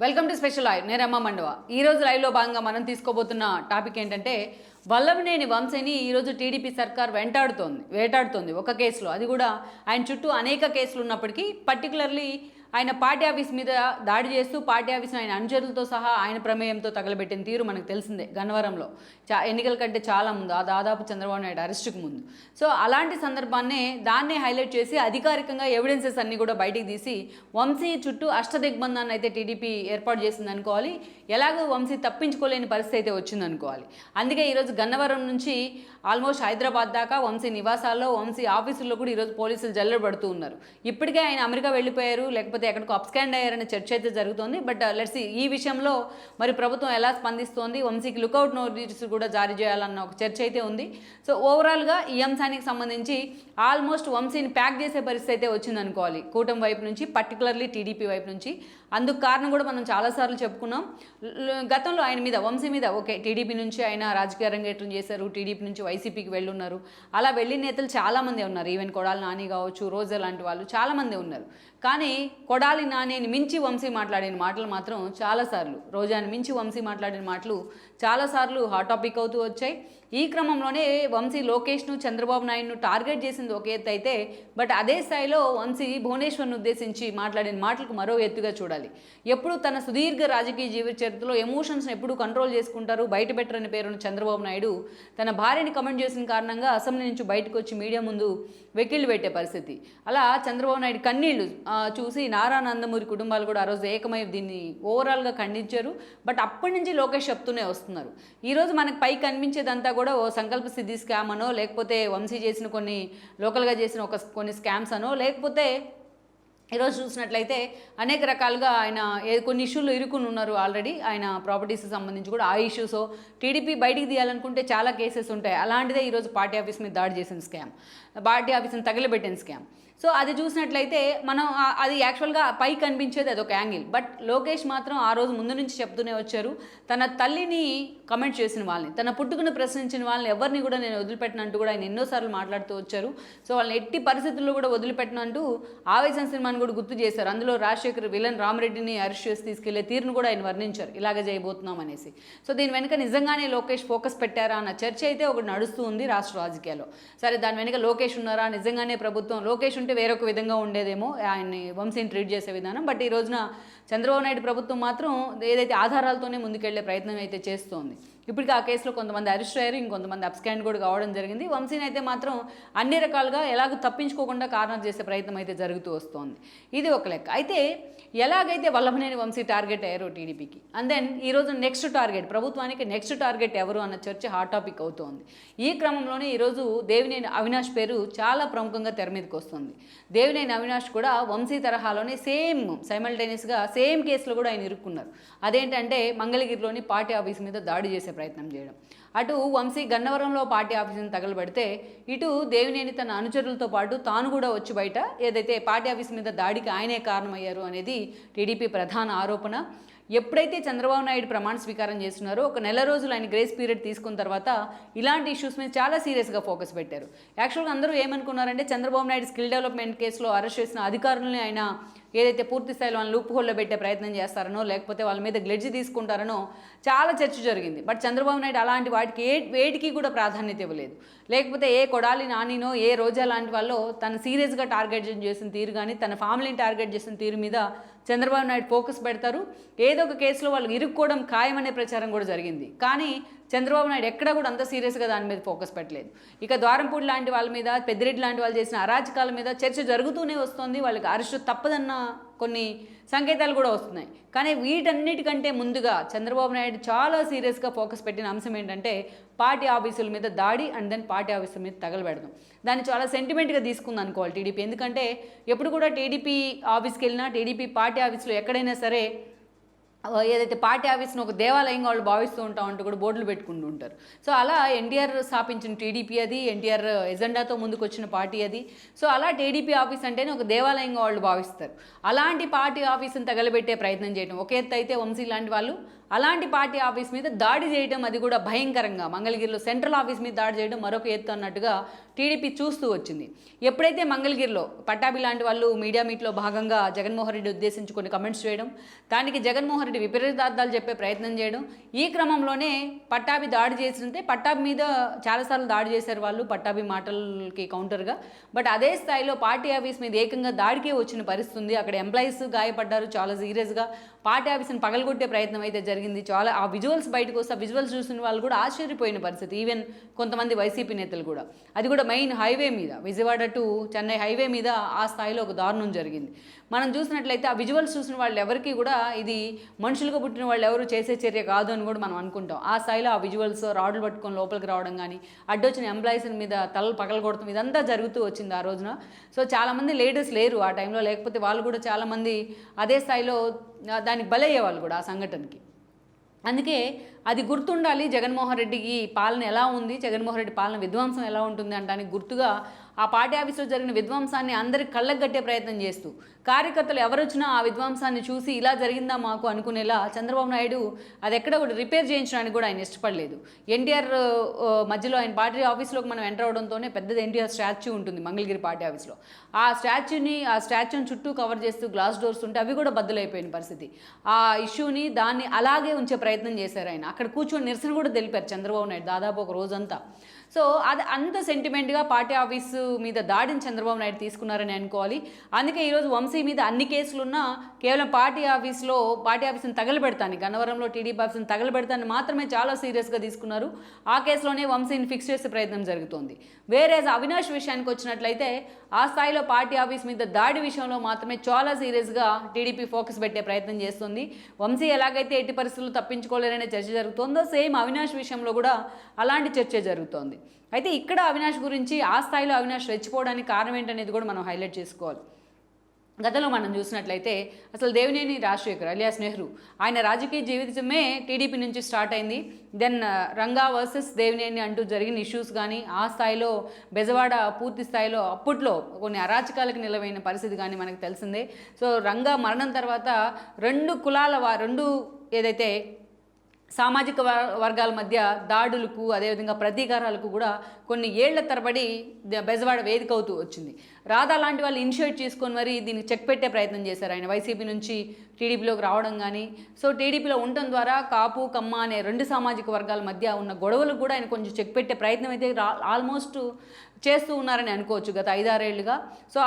Welcome to special live. నేను రమ్మ మండవ. ఈరోజు లైవ్లో భాగంగా మనం తీసుకోబోతున్న టాపిక్ ఏంటంటే వల్లభనేని వంశీని ఈరోజు టీడీపీ సర్కార్ వేటాడుతోంది ఒక కేసులో. అది కూడా ఆయన చుట్టూ అనేక కేసులు ఉన్నప్పటికీ పర్టికులర్లీ ఆయన పార్టీ ఆఫీస్ మీద దాడి చేస్తూ పార్టీ ఆఫీస్ని ఆయన అనుచరులతో సహా ఆయన ప్రమేయంతో తగలబెట్టిన తీరు మనకు తెలిసిందే. గన్నవరంలో ఎన్నికల కంటే చాలా ముందు, ఆ దాదాపు చంద్రబాబు నాయుడు అరెస్టుకు ముందు. సో అలాంటి దాన్నే హైలైట్ చేసి అధికారికంగా ఎవిడెన్సెస్ అన్నీ కూడా బయటికి తీసి వంశీ చుట్టూ అష్టదిగ్బంధాన్ని అయితే టీడీపీ ఏర్పాటు చేసింది అనుకోవాలి. ఎలాగో వంశీ తప్పించుకోలేని పరిస్థితి అయితే వచ్చిందనుకోవాలి. అందుకే ఈరోజు గన్నవరం నుంచి ఆల్మోస్ట్ హైదరాబాద్ దాకా వంశీ నివాసాల్లో, వంశీ ఆఫీసుల్లో కూడా ఈరోజు పోలీసులు జల్లెడబడుతూ ఉన్నారు. ఇప్పటికే ఆయన అమెరికా వెళ్ళిపోయారు, లేకపోతే ఎక్కడికో అప్స్కాండ్ అయ్యారనే చర్చ అయితే జరుగుతోంది. బట్ లెట్స్ ఈ విషయంలో మరి ప్రభుత్వం ఎలా స్పందిస్తోంది, వంశీకి లుకౌట్ నోటీస్ కూడా జారీ చేయాలన్న ఒక చర్చ అయితే ఉంది. సో ఓవరాల్గా ఈ అంశానికి సంబంధించి ఆల్మోస్ట్ వంశీని ప్యాక్ చేసే పరిస్థితి అయితే వచ్చిందనుకోవాలి కూటమి వైపు నుంచి, పర్టికులర్లీ టీడీపీ వైపు నుంచి. అందుకు కారణం కూడా మనం చాలాసార్లు చెప్పుకున్నాం. గతంలో ఆయన మీద, వంశీ మీద ఓకే, టీడీపీ నుంచి ఆయన రాజకీయ రంగేట్రం చేశారు, టీడీపీ నుంచి వైసీపీకి వెళ్ళున్నారు. అలా వెళ్ళిన నేతలు చాలామంది ఉన్నారు. ఈవెన్ కొడాలి నాని కావచ్చు, రోజా లాంటి వాళ్ళు చాలామంది ఉన్నారు. కానీ కొడాలి నానిని మించి వంశీ మాట్లాడిన మాటలు మాత్రం చాలాసార్లు, రోజాని మించి వంశీ మాట్లాడిన మాటలు చాలాసార్లు హాట్ టాపిక్ అవుతూ వచ్చాయి. ఈ క్రమంలోనే వంశీ లోకేష్ను, చంద్రబాబు నాయుడును టార్గెట్ చేసింది ఒక ఎత్తు అయితే, బట్ అదే స్థాయిలో వంశీ భువనేశ్వర్ను ఉద్దేశించి మాట్లాడిన మాటలకు మరో ఎత్తుగా చూడాలి. ఎప్పుడు తన సుదీర్ఘ రాజకీయ జీవిత చరిత్రలో ఎమోషన్స్ని ఎప్పుడు కంట్రోల్ చేసుకుంటారు, బయట పెట్టరని పేరున్న చంద్రబాబు నాయుడు తన భార్యని కమెంట్ చేసిన కారణంగా అసెంబ్లీ నుంచి బయటకు వచ్చి మీడియా ముందు వెకిళ్ళు పెట్టే పరిస్థితి. అలా చంద్రబాబు నాయుడు కన్నీళ్లు చూసి నారా నందమూరి కుటుంబాలు కూడా ఆ రోజు ఏకమై దీన్ని ఓవరాల్గా ఖండించారు. బట్ అప్పటి నుంచి లోకేష్ చెప్తూనే వస్తున్నారు. ఈరోజు మనకు పై కనిపించేదంతా కూడా ఓ సంకల్ప సిద్ధి స్కామ్ అనో, లేకపోతే వంశీ చేసిన లోకల్గా చేసిన కొన్ని స్కామ్స్ అనో, లేకపోతే ఈరోజు చూసినట్లయితే అనేక రకాలుగా ఆయన కొన్ని ఇష్యూలు ఇరుకుని ఉన్నారు ఆల్రెడీ. ఆయన ప్రాపర్టీస్కి సంబంధించి కూడా ఆ ఇష్యూస్ టీడీపీ బయటికి తీయాలనుకుంటే చాలా కేసెస్ ఉంటాయి. అలాంటిదే ఈరోజు పార్టీ ఆఫీస్ మీద దాడి చేసిన స్కామ్, పార్టీ ఆఫీస్ని తగిలిబెట్టిన స్కామ్. సో అది చూసినట్లయితే మనం అది యాక్చువల్గా పై కనిపించేది అదొక యాంగిల్. బట్ లోకేష్ మాత్రం ఆ రోజు ముందు నుంచి చెప్తూనే వచ్చారు, తన తల్లిని కమెంట్ చేసిన వాళ్ళని, తన పుట్టుకుని ప్రశ్నించిన వాళ్ళని ఎవరిని కూడా నేను వదిలిపెట్టినంటూ కూడా ఆయన ఎన్నోసార్లు మాట్లాడుతూ వచ్చారు. సో వాళ్ళని ఎట్టి పరిస్థితుల్లో కూడా వదిలిపెట్టినంటూ ఆవేశం సినిమాని కూడా గుర్తు చేశారు. అందులో రాజశేఖర్ విలన్ రామరెడ్డిని అరెస్ట్ చేసి తీసుకెళ్లే తీరును కూడా ఆయన వర్ణించారు, ఇలాగ చేయబోతున్నాం అనేసి. సో దీని వెనుక నిజంగానే లోకేష్ ఫోకస్ పెట్టారా అన్న చర్చ అయితే ఒకటి నడుస్తూ ఉంది రాష్ట్ర రాజకీయాల్లో. సరే, దాని వెనుక లోకేష్ ఉన్నారా, నిజంగానే ప్రభుత్వం లోకేష్ ఉంటే వేరొక విధంగా ఉండేదేమో ఆయన్ని, వంశీని ట్రీట్ చేసే విధానం. బట్ ఈ రోజున చంద్రబాబు నాయుడు ప్రభుత్వం మాత్రం ఏదైతే ఆధారాలతోనే ముందుకెళ్లే ప్రయత్నం అయితే చేస్తోంది. ఇప్పటికీ ఆ కేసులో కొంతమంది అరెస్ట్ అయ్యారు, ఇంకొంతమంది అబ్స్కాండ్ కూడా కావడం జరిగింది. వంశీని అయితే మాత్రం అన్ని రకాలుగా ఎలాగో తప్పించుకోకుండా కార్నర్ చేసే ప్రయత్నం అయితే జరుగుతూ వస్తోంది. ఇది ఒక లెక్క. అయితే ఎలాగైతే వల్లభనేని వంశీ టార్గెట్ అయ్యారో టీడీపీకి, అండ్ దెన్ ఈరోజు నెక్స్ట్ టార్గెట్, ప్రభుత్వానికి నెక్స్ట్ టార్గెట్ ఎవరు అన్న చర్చ హాట్ టాపిక్ అవుతోంది. ఈ క్రమంలోనే ఈరోజు దేవినేని అవినాష్ పేరు చాలా ప్రముఖంగా తెర మీదకి వస్తుంది. దేవినేని అవినాష్ కూడా వంశీ తరహాలోనే సైమల్టేనియస్గా సేమ్ కేసులో కూడా ఆయన ఇరుక్కున్నారు. అదేంటంటే మంగళగిరిలోని పార్టీ ఆఫీస్ మీద దాడి చేసే ప్రయత్నం చేయడం. అటు వంశీ గన్నవరంలో పార్టీ ఆఫీసుని తగలబెడితే, ఇటు దేవినేని తన అనుచరులతో పాటు తాను కూడా వచ్చి బయట ఏదైతే పార్టీ ఆఫీస్ మీద దాడికి ఆయనే కారణమయ్యారు అనేది టీడీపీ ప్రధాన ఆరోపణ. ఎప్పుడైతే చంద్రబాబు నాయుడు ప్రమాణ స్వీకారం చేస్తున్నారో ఒక నెల రోజులు ఆయన గ్రేస్ పీరియడ్ తీసుకున్న తర్వాత ఇలాంటి ఇష్యూస్ మీద చాలా సీరియస్గా ఫోకస్ పెట్టారు. యాక్చువల్గా అందరూ ఏమనుకున్నారంటే చంద్రబాబు నాయుడు స్కిల్ డెవలప్మెంట్ కేసులో అరెస్ట్ చేసిన అధికారులని ఆయన ఏదైతే పూర్తి స్థాయిలో వాళ్ళని లూప్ హోల్లో పెట్టే ప్రయత్నం చేస్తారనో, లేకపోతే వాళ్ళ మీద గ్లెడ్జ్ తీసుకుంటారనో చాలా చర్చ జరిగింది. బట్ చంద్రబాబు నాయుడు అలాంటి వాటికి వేటికి కూడా ప్రాధాన్యత ఇవ్వలేదు. లేకపోతే ఏ కొడాలి నానినో, ఏ రోజా లాంటి వాళ్ళు తను సీరియస్గా టార్గెట్ చేసిన తీరు కానీ, తన ఫ్యామిలీని టార్గెట్ చేసిన తీరు మీద చంద్రబాబు నాయుడు ఫోకస్ పెడతారు. ఏదో ఒక కేసులో వాళ్ళు ఇరుక్కోవడం ఖాయమనే ప్రచారం కూడా జరిగింది. కానీ చంద్రబాబు నాయుడు ఎక్కడా కూడా అంత సీరియస్గా దాని మీద ఫోకస్ పెట్టలేదు. ఇక ద్వారంపూడి లాంటి వాళ్ళ మీద, పెద్దిరెడ్డి లాంటి వాళ్ళు చేసిన అరాచకాల మీద చర్చ జరుగుతూనే వస్తుంది. వాళ్ళకి అరెస్టు తప్పదన్న కొన్ని సంకేతాలు కూడా వస్తున్నాయి. కానీ వీటన్నిటికంటే ముందుగా చంద్రబాబు నాయుడు చాలా సీరియస్గా ఫోకస్ పెట్టిన అంశం ఏంటంటే పార్టీ ఆఫీసుల మీద దాడి, అండ్ దెన్ పార్టీ ఆఫీసుల మీద తగలబెడదాం. దాన్ని చాలా సెంటిమెంట్గా తీసుకుంది అనుకోవాలి టీడీపీ. ఎందుకంటే ఎప్పుడు కూడా టీడీపీ ఆఫీస్కి వెళ్ళినా, టీడీపీ పార్టీ ఆఫీసులో ఎక్కడైనా సరే ఏదైతే పార్టీ ఆఫీస్ను ఒక దేవాలయంగా వాళ్ళు భావిస్తూ ఉంటామంటూ కూడా బోర్డులు పెట్టుకుంటూ ఉంటారు. సో అలా ఎన్టీఆర్ స్థాపించిన టీడీపీ అది, ఎన్టీఆర్ ఎజెండాతో ముందుకు వచ్చిన పార్టీ అది. సో అలా టీడీపీ ఆఫీస్ అంటేనే ఒక దేవాలయంగా వాళ్ళు భావిస్తారు. అలాంటి పార్టీ ఆఫీస్ని తగలబెట్టే ప్రయత్నం చేయడం ఒక ఎత్తు అయితే, వంశీ లాంటి వాళ్ళు అలాంటి పార్టీ ఆఫీస్ మీద దాడి చేయడం అది కూడా భయంకరంగా, మంగళగిరిలో సెంట్రల్ ఆఫీస్ మీద దాడి చేయడం మరొక ఎత్తు అన్నట్టుగా టీడీపీ చూస్తూ వచ్చింది. ఎప్పుడైతే మంగళగిరిలో పట్టాభి లాంటి వాళ్ళు మీడియా మీట్లో భాగంగా జగన్మోహన్ రెడ్డి ఉద్దేశించి కొన్ని కమెంట్స్ చేయడం, దానికి జగన్మోహన్ రెడ్డి విపరీతార్థాలు చెప్పే ప్రయత్నం చేయడం, ఈ క్రమంలోనే పట్టాభి దాడి చేస్తుంటే పట్టాభి మీద చాలాసార్లు దాడి చేశారు వాళ్ళు, పట్టాభి మాటలకి కౌంటర్గా. బట్ అదే స్థాయిలో పార్టీ ఆఫీస్ మీద ఏకంగా దాడికే వచ్చిన పరిస్థితి ఉంది. అక్కడ ఎంప్లాయీస్ గాయపడ్డారు చాలా సీరియస్గా. పార్టీ ఆఫీస్ని పగలగొట్టే ప్రయత్నం అయితే జరిగింది. చాలా ఆ విజువల్స్ బయటకు వస్తే ఆ విజువల్స్ చూసిన వాళ్ళు కూడా ఆశ్చర్యపోయిన పరిస్థితి, ఈవెన్ కొంతమంది వైసీపీ నేతలు కూడా. అది కూడా మెయిన్ హైవే మీద, విజయవాడ టు చెన్నై హైవే మీద ఆ స్థాయిలో ఒక దారుణం జరిగింది. మనం చూసినట్లయితే ఆ విజువల్స్ చూసిన వాళ్ళు ఎవరికి కూడా ఇది మనుషులుగా పుట్టిన వాళ్ళు ఎవరు చేసే చర్య కాదు అని కూడా మనం అనుకుంటాం. ఆ స్థాయిలో ఆ విజువల్స్, రాడ్లు పట్టుకొని లోపలికి రావడం కానీ, అడ్డొచ్చిన ఎంప్లాయీస్ మీద తలలు పగలగొడతాం, ఇదంతా జరుగుతూ వచ్చింది ఆ రోజున. సో చాలామంది లేడీస్ లేరు ఆ టైంలో, లేకపోతే వాళ్ళు కూడా చాలామంది అదే స్థాయిలో దానికి బలయ్యేవాళ్ళు కూడా ఆ సంఘటనకి. అందుకే అది గుర్తుండాలి. జగన్మోహన్ రెడ్డికి పాలన ఎలా ఉంది, జగన్మోహన్ రెడ్డి పాలన విధ్వంసం ఎలా ఉంటుంది అనడానికి గుర్తుగా ఆ పార్టీ ఆఫీస్లో జరిగిన విధ్వంసాన్ని అందరికి కళ్ళకు కట్టే ప్రయత్నం చేస్తూ, కార్యకర్తలు ఎవరొచ్చినా ఆ విధ్వంసాన్ని చూసి ఇలా జరిగిందా మాకు అనుకునేలా చంద్రబాబు నాయుడు అది ఎక్కడ కూడా రిపేర్ చేయించడానికి కూడా ఆయన ఇష్టపడలేదు. ఎన్టీఆర్ మధ్యలో ఆయన పార్టీ ఆఫీస్లోకి మనం ఎంటర్ అవడంతోనే పెద్దది ఎన్టీఆర్ స్టాచ్యూ ఉంటుంది మంగళగిరి పార్టీ ఆఫీస్లో. ఆ స్టాచ్యూని చుట్టూ కవర్ చేస్తూ గ్లాస్ డోర్స్ ఉంటే అవి కూడా బద్దలైపోయిన పరిస్థితి. ఆ ఇష్యూని దాన్ని అలాగే ఉంచే ప్రయత్నం చేశారు ఆయన. అక్కడ కూర్చొని నిరసన కూడా తెలిపారు చంద్రబాబు నాయుడు దాదాపు ఒక రోజంతా. సో అది అంత సెంటిమెంట్గా పార్టీ ఆఫీసు మీద దాడిని చంద్రబాబు నాయుడు తీసుకున్నారని అనుకోవాలి. అందుకే ఈరోజు వంశీ మీద అన్ని కేసులున్నా కేవలం పార్టీ ఆఫీస్ని తగలబెడతాను, గన్నవరంలో టీడీపీ ఆఫీస్ని తగలబెడతాను మాత్రమే చాలా సీరియస్గా తీసుకున్నారు. ఆ కేసులోనే వంశీని ఫిక్స్ చేసే ప్రయత్నం జరుగుతోంది. వేరే అవినాష్ విషయానికి వచ్చినట్లయితే ఆ స్థాయిలో పార్టీ ఆఫీస్ మీద దాడి విషయంలో మాత్రమే చాలా సీరియస్గా టీడీపీ ఫోకస్ పెట్టే ప్రయత్నం చేస్తుంది. వంశీ ఎలాగైతే ఎట్టి పరిస్థితుల్లో తప్పించుకోలేరనే చర్చ జరుగుతుందో సేమ్ అవినాష్ విషయంలో కూడా అలాంటి చర్చ జరుగుతోంది. అయితే ఇక్కడ అవినాష్ గురించి ఆ స్థాయిలో అవినాష్ రెచ్చిపోవడానికి కారణం ఏంటనేది కూడా మనం హైలైట్ చేసుకోవాలి. గతంలో మనం చూసినట్లయితే అసలు దేవినేని రాజశేఖర్ అలియాస్ నెహ్రూ, ఆయన రాజకీయ జీవితమే టీడీపీ నుంచి స్టార్ట్ అయింది. దెన్ రంగా వర్సెస్ దేవినేని అంటూ జరిగిన ఇష్యూస్ కానీ, ఆ స్థాయిలో బెజవాడ పూర్తి స్థాయిలో అప్పట్లో కొన్ని అరాచకాలకు నిలవైన పరిస్థితి కానీ మనకు తెలిసిందే. సో రంగా మరణం తర్వాత రెండు ఏదైతే సామాజిక వర్గాల మధ్య దాడులకు, అదేవిధంగా ప్రతీకారాలకు కూడా కొన్ని ఏళ్ల తరబడి బెజవాడ వేదిక అవుతూ వచ్చింది. రాధా లాంటి వాళ్ళు ఇనిషియేట్ చేసుకొని మరి దీన్ని చెక్ పెట్టే ప్రయత్నం చేశారు. ఆయన వైసీపీ నుంచి టీడీపీలోకి రావడం కానీ, సో టీడీపీలో ఉండటం ద్వారా కాపు కమ్మ అనే రెండు సామాజిక వర్గాల మధ్య ఉన్న గొడవలకు కూడా ఆయన కొంచెం చెక్ పెట్టే ప్రయత్నం అయితే ఆల్మోస్ట్ చేస్తూ ఉన్నారని అనుకోవచ్చు గత 5-6 ఏళ్ళుగా. సో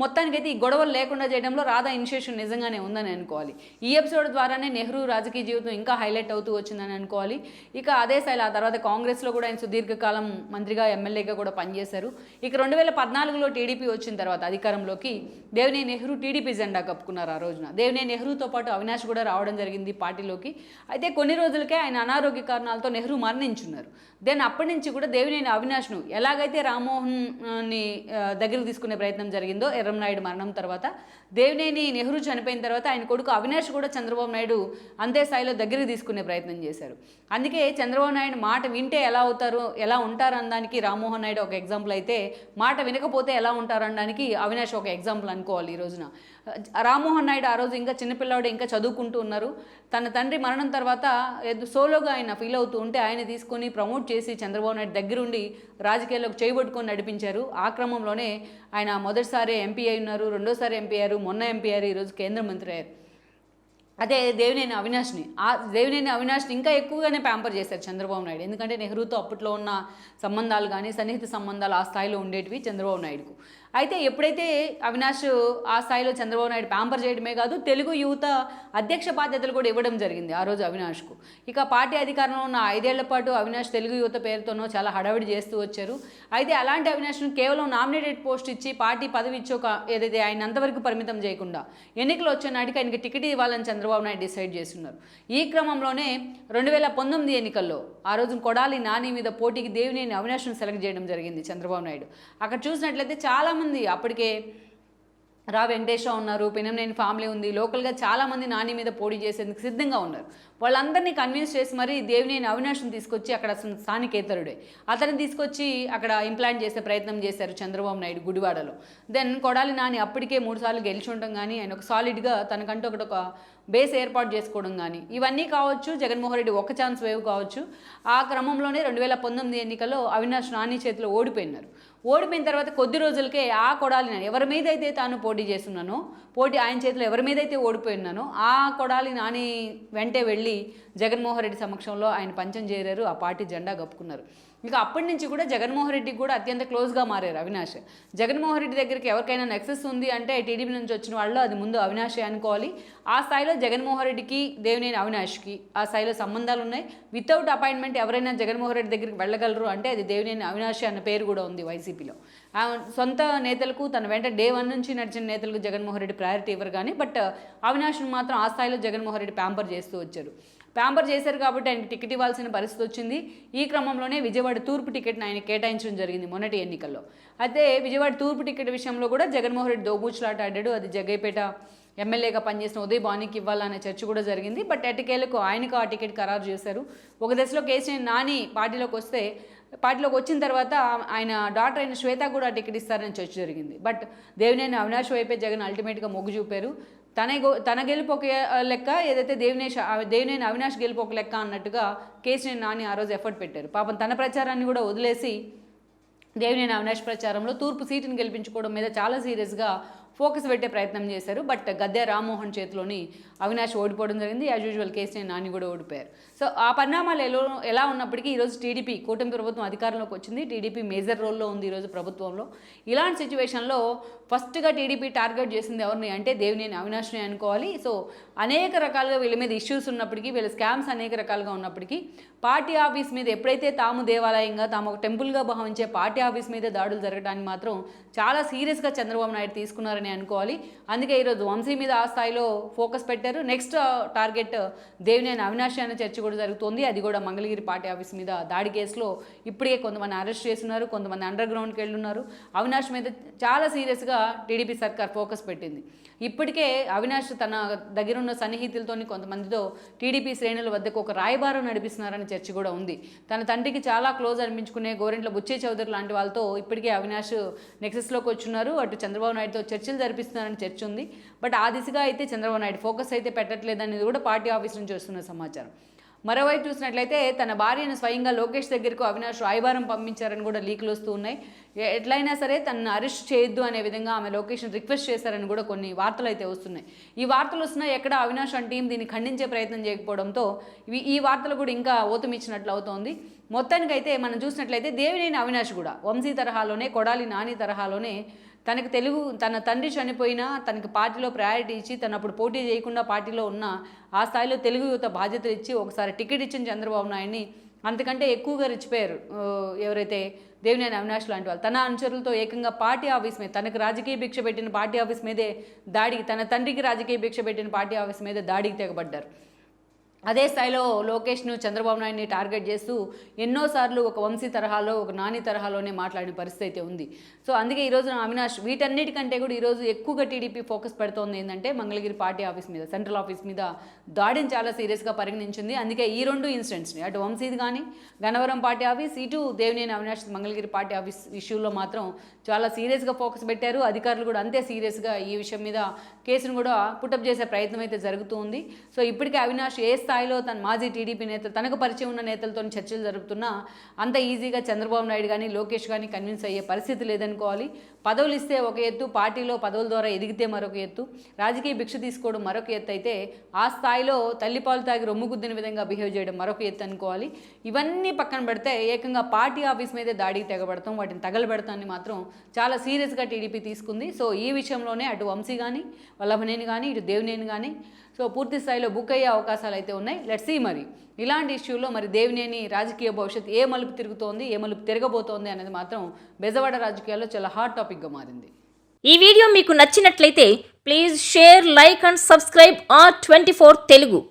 మొత్తానికైతే ఈ గొడవలు లేకుండా చేయడంలో రాధా ఇనిషియేషన్ నిజంగానే ఉందని అనుకోవాలి. ఈ ఎపిసోడ్ ద్వారానే నెహ్రూ రాజకీయ జీవితం ఇంకా హైలైట్ అవుతూ వచ్చిందని అనుకోవాలి. ఇక అదే స్థాయిలో ఆ తర్వాత కాంగ్రెస్లో కూడా ఆయన సుదీర్ఘకాలం మంత్రిగా, ఎమ్మెల్యేగా కూడా పనిచేశారు. ఇక 2014లో టీడీపీ వచ్చిన తర్వాత అధికారంలోకి దేవినేని నెహ్రూ టీడీపీ జెండా కప్పుకున్నారు. ఆ రోజున దేవినేని నెహ్రూతో పాటు అవినాష్ కూడా రావడం జరిగింది పార్టీలోకి. అయితే కొన్ని రోజులకే ఆయన అనారోగ్య కారణాలతో నెహ్రూ మరణించున్నారు. దెన్ అప్పటి నుంచి కూడా దేవినేని అవినాష్ను ఎలాగైతే రామ్మోహన్ని దగ్గరికి తీసుకునే ప్రయత్నం జరిగిందో ఎర్రంనాయుడు మరణం తర్వాత, దేవినేని నెహ్రూ చనిపోయిన తర్వాత ఆయన కొడుకు అవినాష్ కూడా చంద్రబాబు నాయుడు అంతే స్థాయిలో దగ్గరికి తీసుకునే ప్రయత్నం చేశారు. అందుకే చంద్రబాబు నాయుడు మాట వింటే ఎలా ఉంటారు అనడానికి రామ్మోహన్ నాయుడు ఒక ఎగ్జాంపుల్ అయితే, మాట వినకపోతే ఎలా ఉంటారు అనడానికి అవినాష్ ఒక ఎగ్జాంపుల్ అనుకోవాలి. ఈ రోజున రామ్మోహన్ నాయుడు ఆ రోజు ఇంకా చిన్నపిల్లాడు, ఇంకా చదువుకుంటూ ఉన్నారు. తన తండ్రి మరణం తర్వాత సోలోగా ఆయన ఫీల్ అవుతూ ఉంటే ఆయన తీసుకొని ప్రమోట్ చేసి చంద్రబాబు నాయుడు దగ్గరుండి రాజకీయాల్లోకి చేయబట్టుకొని నడిపించారు. ఆ క్రమంలోనే ఆయన మొదటిసారి ఎంపీ అయి ఉన్నారు, రెండోసారి ఎంపీ అయ్యారు, మొన్న ఎంపీ అయ్యారు, ఈరోజు కేంద్ర మంత్రి అయ్యారు. అదే దేవినేని అవినాష్ని ఇంకా ఎక్కువగానే ప్యాంపర్ చేశారు చంద్రబాబు నాయుడు. ఎందుకంటే నెహ్రూతో అప్పట్లో ఉన్న సంబంధాలు కానీ, సన్నిహిత సంబంధాలు ఆ స్థాయిలో ఉండేటివి చంద్రబాబు నాయుడుకు. అయితే ఎప్పుడైతే అవినాష్ ఆ స్థాయిలో చంద్రబాబు నాయుడు ప్యాంపర్ చేయడమే కాదు, తెలుగు యువత అధ్యక్ష బాధ్యతలు కూడా ఇవ్వడం జరిగింది ఆ రోజు అవినాష్కు. ఇక పార్టీ అధికారంలో ఉన్న 5 ఏళ్ల పాటు అవినాష్ తెలుగు యువత పేరుతోనో చాలా హడావిడి చేస్తూ వచ్చారు. అయితే అలాంటి అవినాష్ను కేవలం నామినేటెడ్ పోస్ట్ ఇచ్చి పార్టీ పదవి ఇచ్చి ఏదైతే ఆయన అంతవరకు పరిమితం చేయకుండా ఎన్నికలు వచ్చే నాటికి ఆయనకి టికెట్ ఇవ్వాలని చంద్రబాబు నాయుడు డిసైడ్ చేస్తున్నారు. ఈ క్రమంలోనే 2019 ఎన్నికల్లో ఆ రోజు కొడాలి నాని మీద పోటీకి దేవినేని అవినాష్ను సెలెక్ట్ చేయడం జరిగింది చంద్రబాబు నాయుడు. అక్కడ చూసినట్లయితే చాలామంది అప్పటికే రా వెంకటేశ్వర ఉన్నారు, పినంనేని ఫ్యామిలీ ఉంది, లోకల్గా చాలామంది నాని మీద పోటీ చేసేందుకు సిద్ధంగా ఉన్నారు. వాళ్ళందరినీ కన్విన్స్ చేసి మరి దేవినేని అవినాష్ని తీసుకొచ్చి అక్కడ స్థానికేతరుడే అతన్ని తీసుకొచ్చి అక్కడ ఇంప్లాంట్ చేసే ప్రయత్నం చేశారు చంద్రబాబు నాయుడు గుడివాడలో. దెన్ కొడాలి నాని అప్పటికే 3 సార్లు గెలిచి ఉండడం కానీ ఆయన ఒక సాలిడ్గా తనకంటూ ఒక బేస్ ఏర్పాటు చేసుకోవడం కానీ ఇవన్నీ కావచ్చు. జగన్మోహన్ రెడ్డి ఒక ఛాన్స్ వేవ్ కావచ్చు. ఆ క్రమంలోనే 2019 ఎన్నికల్లో అవినాష్ నాని చేతిలో ఓడిపోయినారు. ఓడిపోయిన తర్వాత కొద్ది రోజులకే ఆ కొడాలి నాని ఎవరి మీద అయితే తాను పోటీ చేస్తున్నానో ఆయన చేతిలో ఎవరి మీద అయితే ఓడిపోయినానో ఆ కొడాలి నాని వెంటే వెళ్ళి జగన్మోహన్ రెడ్డి సమక్షంలో ఆయన పంచం చేరారు, ఆ పార్టీ జెండా కప్పుకున్నారు. ఇక అప్పటి నుంచి కూడా జగన్మోహన్ రెడ్డికి కూడా అత్యంత క్లోజ్గా మారారు అవినాష్. జగన్మోహన్ రెడ్డి దగ్గరికి ఎవరికైనా నెక్సెస్ ఉంది అంటే టీడీపీ నుంచి వచ్చిన వాళ్ళు అది ముందు అవినాషే అనుకోవాలి. ఆ స్థాయిలో జగన్మోహన్ రెడ్డికి దేవినేని అవినాష్కి ఆ స్థాయిలో సంబంధాలు ఉన్నాయి. వితౌట్ అపాయింట్మెంట్ ఎవరైనా జగన్మోహన్ రెడ్డి దగ్గరికి వెళ్ళగలరు అంటే అది దేవినేని అవినాష్ అన్న పేరు కూడా ఉంది వైసీపీలో. సొంత నేతలకు తన వెంట డే 1 నుంచి నడిచిన నేతలకు జగన్మోహన్ రెడ్డి ప్రయారిటీ ఇవ్వరు కానీ బట్ అవినాష్ను మాత్రం ఆ స్థాయిలో జగన్మోహన్ రెడ్డి ప్యాంపర్ చేస్తూ వచ్చారు. ప్యాంపర్ చేశారు కాబట్టి ఆయనకి టికెట్ ఇవ్వాల్సిన పరిస్థితి వచ్చింది. ఈ క్రమంలోనే విజయవాడ తూర్పు టికెట్ని ఆయన కేటాయించడం జరిగింది మొన్నటి ఎన్నికల్లో. అయితే విజయవాడ తూర్పు టికెట్ విషయంలో కూడా జగన్మోహన్ రెడ్డి దోబూచులాట ఆడాడు. అది జగ్గైపేట ఎమ్మెల్యేగా పనిచేసిన ఉదయ్ భానుకి ఇవ్వాలనే చర్చ కూడా జరిగింది. బట్ ఎట్టకేలకు ఆయనకు ఆ టికెట్ ఖరారు చేశారు. ఒక దశలో కేసీఆర్ నాని పార్టీలోకి వచ్చిన తర్వాత ఆయన డాక్టర్ అయిన శ్వేత కూడా టికెట్ ఇస్తారని చర్చ జరిగింది. బట్ దేవినేని అవినాష్ వైపే జగన్ అల్టిమేట్గా మొగ్గు చూపారు. తన గెలుపు ఒక లెక్క, ఏదైతే దేవినేని అవినాష్ గెలుపు ఒక లెక్క అన్నట్టుగా కేసీఆర్ నాని ఆ రోజు ఎఫర్ట్ పెట్టారు. పాపం తన ప్రచారాన్ని కూడా వదిలేసి దేవినేని అవినాష్ ప్రచారంలో తూర్పు సీటును గెలిపించుకోవడం మీద చాలా సీరియస్గా ఫోకస్ పెట్టే ప్రయత్నం చేశారు. బట్ గద్దె రామ్మోహన్ చేతిలోని అవినాష్ ఓడిపోవడం జరిగింది. యాజ్ యూజువల్ కేసీఆర్ నాని కూడా ఓడిపోయారు. సో ఆ పరిణామాలు ఎలా ఉన్నప్పటికీ ఈరోజు టీడీపీ కూటమి ప్రభుత్వం అధికారంలోకి వచ్చింది. టీడీపీ మేజర్ రోల్లో ఉంది ఈరోజు ప్రభుత్వంలో. ఇలాంటి సిచ్యువేషన్లో ఫస్ట్గా టీడీపీ టార్గెట్ చేసింది ఎవరిని అంటే దేవినేని అవినాష్ని అనుకోవాలి. సో అనేక రకాలుగా వీళ్ళ మీద ఇష్యూస్ ఉన్నప్పటికీ, వీళ్ళ స్కామ్స్ అనేక రకాలుగా ఉన్నప్పటికీ పార్టీ ఆఫీస్ మీద ఎప్పుడైతే తాము దేవాలయంగా తాము ఒక టెంపుల్గా భావించే పార్టీ ఆఫీస్ మీద దాడులు జరగడానికి మాత్రం చాలా సీరియస్గా చంద్రబాబు నాయుడు తీసుకున్నారని అనుకోవాలి. అందుకే ఈరోజు వంశీ మీద ఆ స్థాయిలో ఫోకస్ పెట్టారు. నెక్స్ట్ టార్గెట్ దేవినేని అవినాష్ అనే చర్చ కూడా జరుగుతుంది. అది కూడా మంగళగిరి పార్టీ ఆఫీస్ మీద దాడి కేసులో ఇప్పటికే కొంతమంది అరెస్ట్ చేస్తున్నారు, కొంతమంది అండర్ గ్రౌండ్కి వెళ్ళున్నారు. అవినాష్ మీద చాలా సీరియస్గా టీడీపీ సర్కార్ ఫోకస్ పెట్టింది. ఇప్పటికే అవినాష్ తన దగ్గరున్న సన్నిహితులతో కొంతమందితో టీడీపీ శ్రేణుల వద్దకు ఒక రాయబారం నడిపిస్తున్నారని చర్చ కూడా ఉంది. తన తండ్రికి చాలా క్లోజ్ అనిపించుకునే గోరెంట్ల బుచ్చే చౌదరి లాంటి వాళ్ళతో ఇప్పటికే అవినాష్ నెక్సెస్లోకి వచ్చున్నారు. అటు చంద్రబాబు నాయుడుతో చర్చలు జరిపిస్తున్నారని చర్చ ఉంది. బట్ ఆ దిశగా అయితే చంద్రబాబు నాయుడు ఫోకస్ అయితే పెట్టట్లేదనేది కూడా పార్టీ ఆఫీస్ నుంచి వస్తున్న సమాచారం. మరోవైపు చూసినట్లయితే తన భార్యను స్వయంగా లోకేష్ దగ్గరకు అవినాష్ రాయబారం పంపించారని కూడా లీకులు వస్తూ ఉన్నాయి. ఎట్లయినా సరే తనను అరెస్ట్ చేయొద్దు అనే విధంగా ఆమె లోకేష్ని రిక్వెస్ట్ చేశారని కూడా కొన్ని వార్తలు అయితే వస్తున్నాయి. ఈ వార్తలు వస్తున్నాయి, ఎక్కడ అవినాష్ అండ్ టీం దీన్ని ఖండించే ప్రయత్నం చేయకపోవడంతో ఈ వార్తలు కూడా ఇంకా ఊతమిచ్చినట్లు అవుతోంది. మొత్తానికైతే మనం చూసినట్లయితే దేవినేని అవినాష్ కూడా వంశీ తరహాలోనే, కొడాలి నాని తరహాలోనే తన తండ్రి చనిపోయినా తనకి పార్టీలో ప్రయారిటీ ఇచ్చి తను అప్పుడు పోటీ చేయకుండా పార్టీలో ఉన్న ఆ స్థాయిలో తెలుగు యువత బాధ్యతలు ఇచ్చి ఒకసారి టికెట్ ఇచ్చిన చంద్రబాబు నాయుడిని అంతకంటే ఎక్కువగా రిచిపోయారు ఎవరైతే దేవినేని అవినాష్ లాంటి వాళ్ళు. తన అనుచరులతో ఏకంగా పార్టీ ఆఫీస్ మీద, తనకు రాజకీయ భిక్ష పెట్టిన పార్టీ ఆఫీస్ మీదే దాడికి, తన తండ్రికి రాజకీయ భిక్ష పెట్టిన పార్టీ ఆఫీస్ మీద దాడికి తెగబడ్డారు. అదే స్థాయిలో లోకేష్ను చంద్రబాబు నాయుడిని టార్గెట్ చేస్తూ ఎన్నోసార్లు ఒక వంశీ తరహాలో, ఒక నాని తరహాలోనే మాట్లాడిన పరిస్థితి అయితే ఉంది. సో అందుకే ఈరోజు అవినాష్ వీటన్నిటికంటే కూడా ఈరోజు ఎక్కువగా టీడీపీ ఫోకస్ పెడుతోంది ఏంటంటే మంగళగిరి పార్టీ ఆఫీస్ మీద, సెంట్రల్ ఆఫీస్ మీద దాడిని చాలా సీరియస్గా పరిగణించింది. అందుకే ఈ 2 ఇన్సిడెంట్స్ని, అటు వంశీది కానీ గన్నవరం పార్టీ ఆఫీస్, ఇటు దేవినేని అవినాష్ మంగళగిరి పార్టీ ఆఫీస్ ఇష్యూలో మాత్రం చాలా సీరియస్గా ఫోకస్ పెట్టారు. అధికారులు కూడా అంతే సీరియస్గా ఈ విషయం మీద కేసును కూడా పుటప్ చేసే ప్రయత్నం అయితే జరుగుతూ ఉంది. సో ఇప్పటికే అవినాష్ ఏ స్థాయిలో తన మాజీ టీడీపీ నేతలు, తనకు పరిచయం ఉన్న నేతలతో చర్చలు జరుపుతున్నా అంత ఈజీగా చంద్రబాబు నాయుడు కానీ లోకేష్ కానీ కన్విన్స్ అయ్యే పరిస్థితి లేదనుకోవాలి. పదవులు ఇస్తే ఒక ఎత్తు, పార్టీలో పదవుల ద్వారా ఎదిగితే మరొక ఎత్తు, రాజకీయ భిక్ష తీసుకోవడం మరొక ఎత్తు అయితే ఆ స్థాయిలో తల్లిపాలు తాగి రొమ్ముగుద్దిన విధంగా బిహేవ్ చేయడం మరొక ఎత్తు అనుకోవాలి. ఇవన్నీ పక్కన పెడితే ఏకంగా పార్టీ ఆఫీస్ మీదే దాడికి తెగబడతాం, వాటిని తగలబెడతాన్ని మాత్రం చాలా సీరియస్గా టీడీపీ తీసుకుంది. సో ఈ విషయంలోనే అటు వంశీ కానీ, వల్లభనేని కానీ, ఇటు దేవినేని కానీ సో పూర్తి స్థాయిలో బుక్ అయ్యే అవకాశాలు అయితే ఉన్నాయి. లెట్స్ సీ మరి ఇలాంటి ఇష్యూలో మరి దేవినేని రాజకీయ భవిష్యత్తు ఏ మలుపు తిరుగుతోంది, ఏ మలుపు తిరగబోతోంది అనేది మాత్రం బెజవాడ రాజకీయాల్లో చాలా హాట్ టాపిక్గా మారింది. ఈ వీడియో మీకు నచ్చినట్లయితే please share, like and subscribe R24 Telugu.